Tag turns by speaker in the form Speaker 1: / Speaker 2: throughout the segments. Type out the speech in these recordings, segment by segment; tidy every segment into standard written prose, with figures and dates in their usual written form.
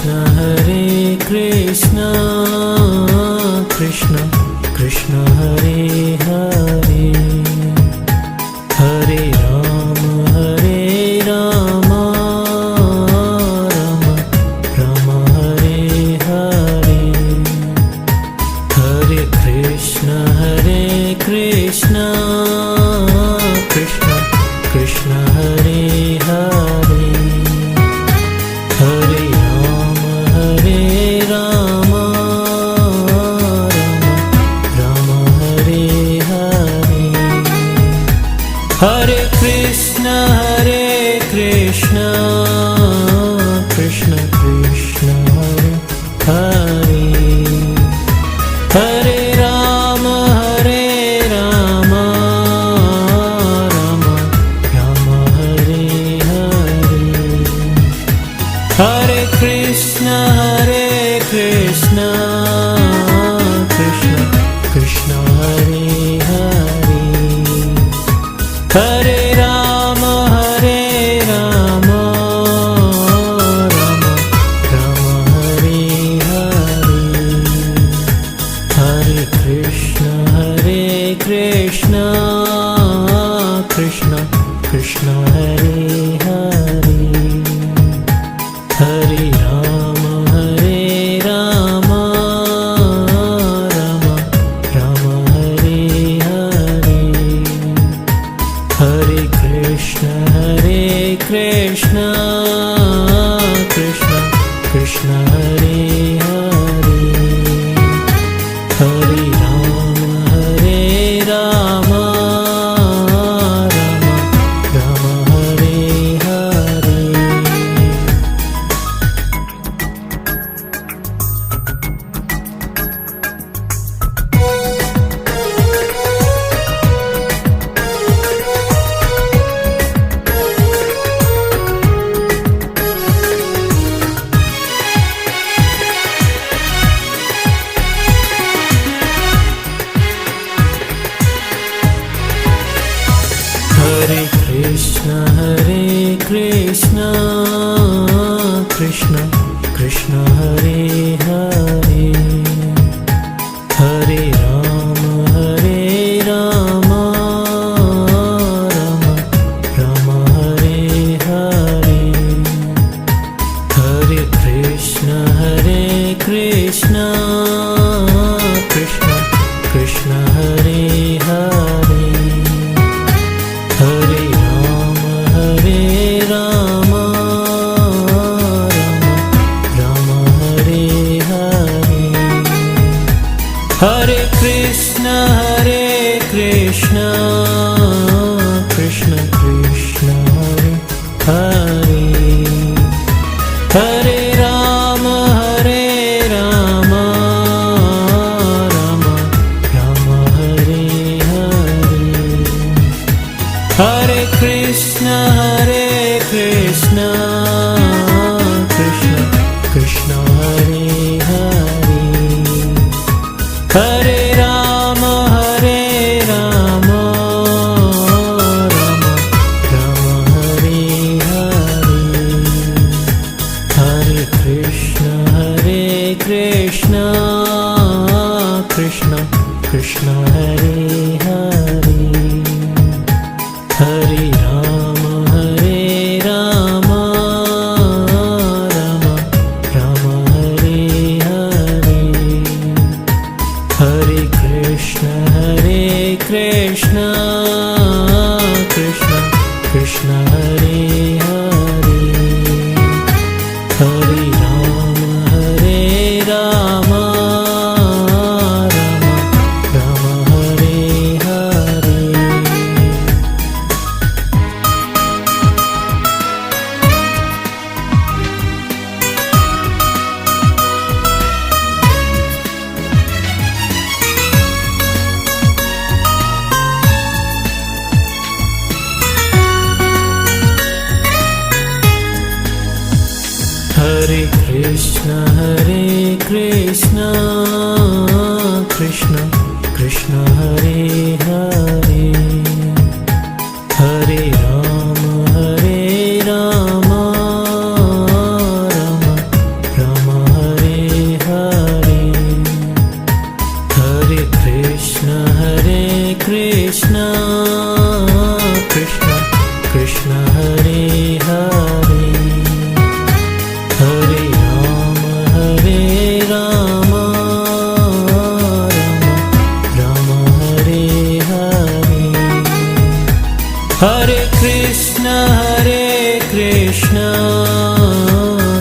Speaker 1: Krishna Krishna Krishna Hare Hare Hare Ram Ram Ram Hare Hare Hare Krishna Krishna Krishna Hare Hare Hare Ram Ram Ram Hare Hare Hare Krishna Krishna Krishna Krishna Hare Hare Hare Ram Ram Ram Hare Hare Hare Krishna Krishna Krishna Krishna Hare Hare Hare Ram Ram Ram Hare Hare Hare Krishna Krishna Krishna Krishna Hare Hare Hare Ram Ram Ram Hare Hare Hare Krishna Krishna Krishna Krishna Hare Hare Hare Ram Ram Ram Hare Hare Hare Krishna Krishna Krishna Hare Hare Hare Ram Ram Ram Hare Hare Hare Krishna Krishna Krishna Krishna Hare Hare Hare Ram Ram Ram Hare Hare Hare Krishna Krishna Krishna Krishna Hare Hare Hare Ram Ram Ram Hare Hare Hare Krishna Krishna Krishna Krishna Hare Hare Hare Ram Ram Ram Hare Hare Hare Krishna Krishna Krishna Krishna Hare Hare Hare Ram Ram Ram Hare Hare Hare Krishna Krishna Krishna Krishna Hare Hare Hare Ram Ram Ram Hare Hare Hare Krishna Krishna Krishna Hare Hare Hare Ram Ram Ram Hare Krishna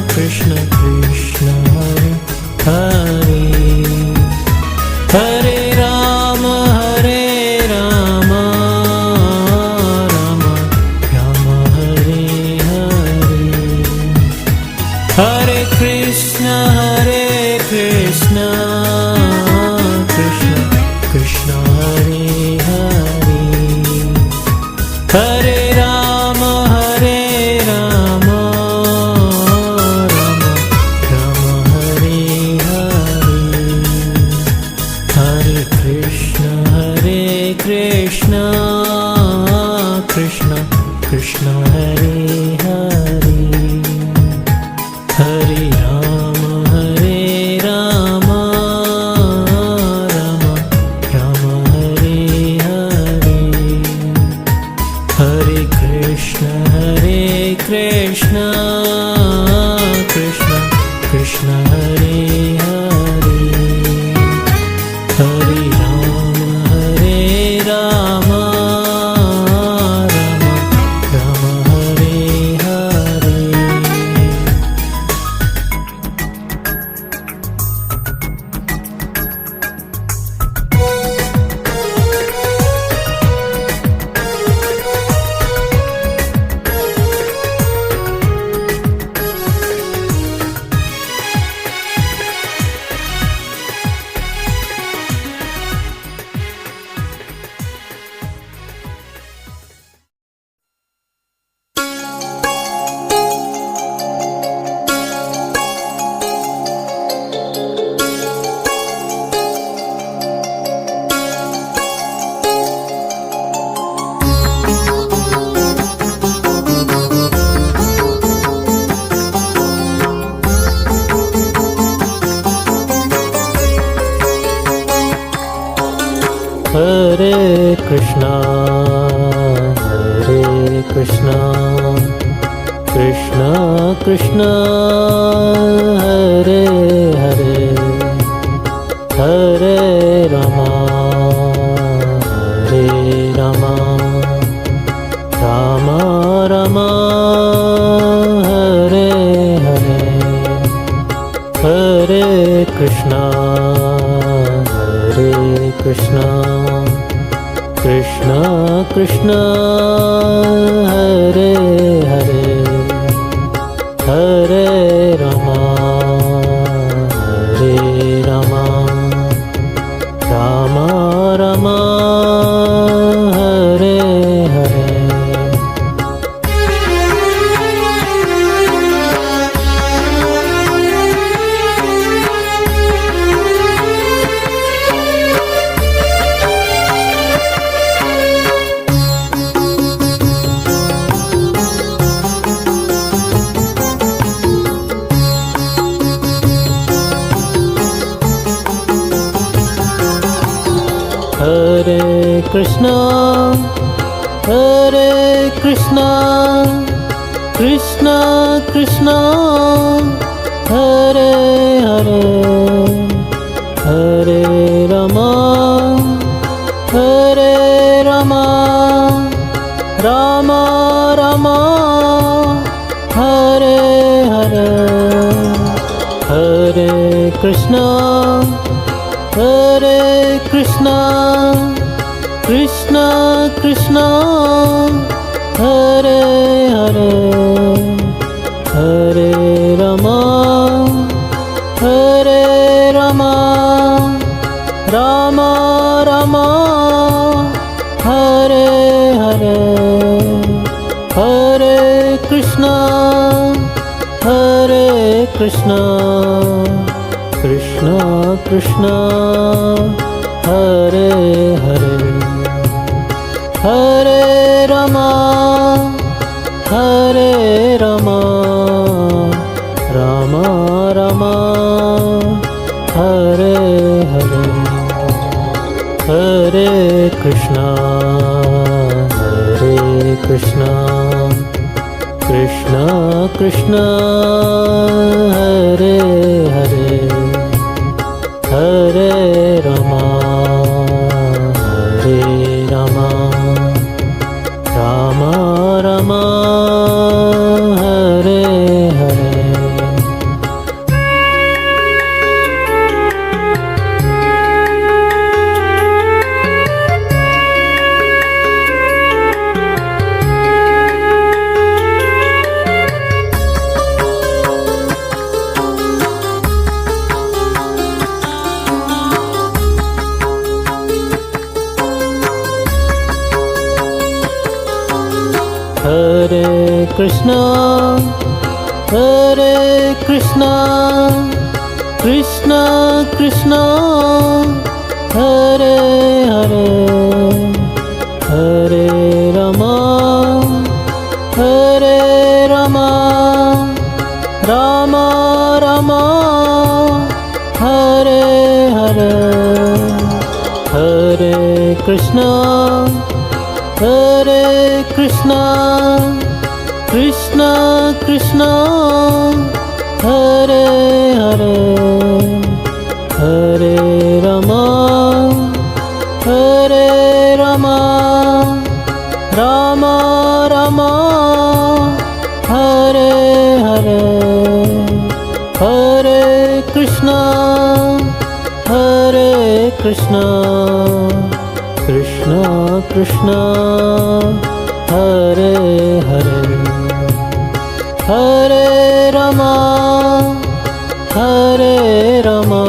Speaker 1: Krishna Krishna Hare Hare, Hare Rama Rama Rama Hare Hare, Hare Krishna Krishna Krishna Hare Hare, Hare Rama Rama Rama Hare Hare, Hare Krishna Krishna Krishna Hare Hare, Hare Rama Rama Rama Hare Hare, Hare Krishna Krishna Krishna Hare Hare, Hare Rama Rama Rama Hare Hare. Hare Krishna Krishna Krishna Hare Hare, Hare Rama Rama Rama Hare Hare, Hare Krishna Krishna Krishna Hare Hare, Hare Rama Rama Hare Hare. Hare Krishna Krishna Krishna Hare Hare, Hare Rama Rama Rama Hare Hare, Hare Krishna Krishna Krishna Hare Hare, Hare Rama Rama Rama Hare Hare, Hare Krishna Krishna Krishna Hare Hare, Hare Rama Rama Rama Hare Hare, Hare Krishna Krishna Krishna Hare Hare, Hare Rama Hare Krishna, Hare Krishna, Krishna Krishna, Hare Hare, Hare Rama, Hare Rama, Rama Rama, Hare Hare, Hare Krishna, Hare Krishna, Krishna Krishna, Hare Hare, Hare Rama, Hare Rama, Rama Rama, Hare Hare, Hare Krishna, Hare Krishna, Krishna Krishna, Hare Hare, Hare Rama, Hare Rama,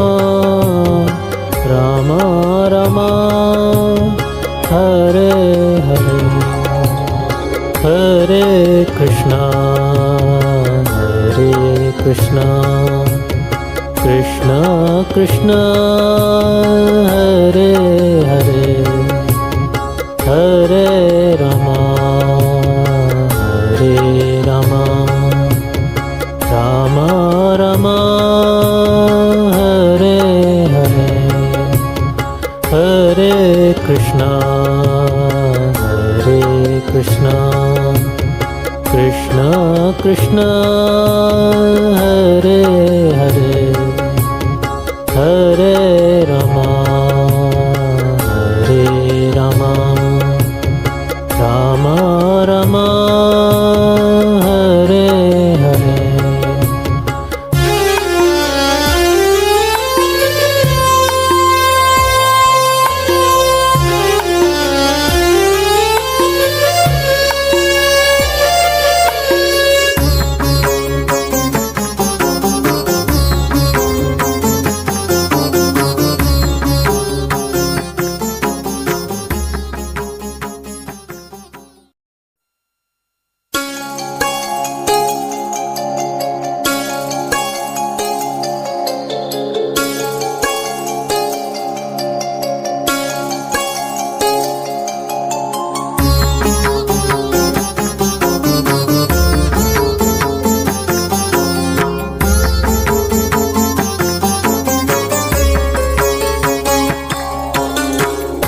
Speaker 1: Rama Rama, Hare Hare, Hare Krishna, Hare Krishna, Krishna Krishna, Hare Hare, Hare Rama, Hare Rama, Rama Rama, Hare Hare, Hare Krishna, Hare Krishna, Krishna Krishna, Hare Hare, Hare Rama, Hare Rama, Rama Rama, Hare Hare.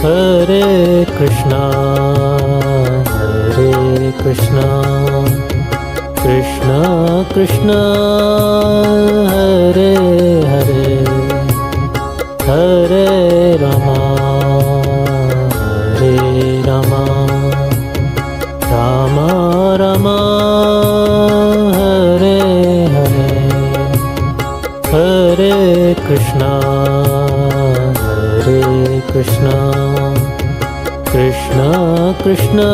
Speaker 1: Hare Krishna, Hare Krishna, Krishna Krishna, Hare Hare, Hare Rama, Hare Rama, Rama Rama, Hare Hare, Hare Krishna, Hare Krishna, Krishna Krishna,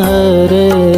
Speaker 1: Hare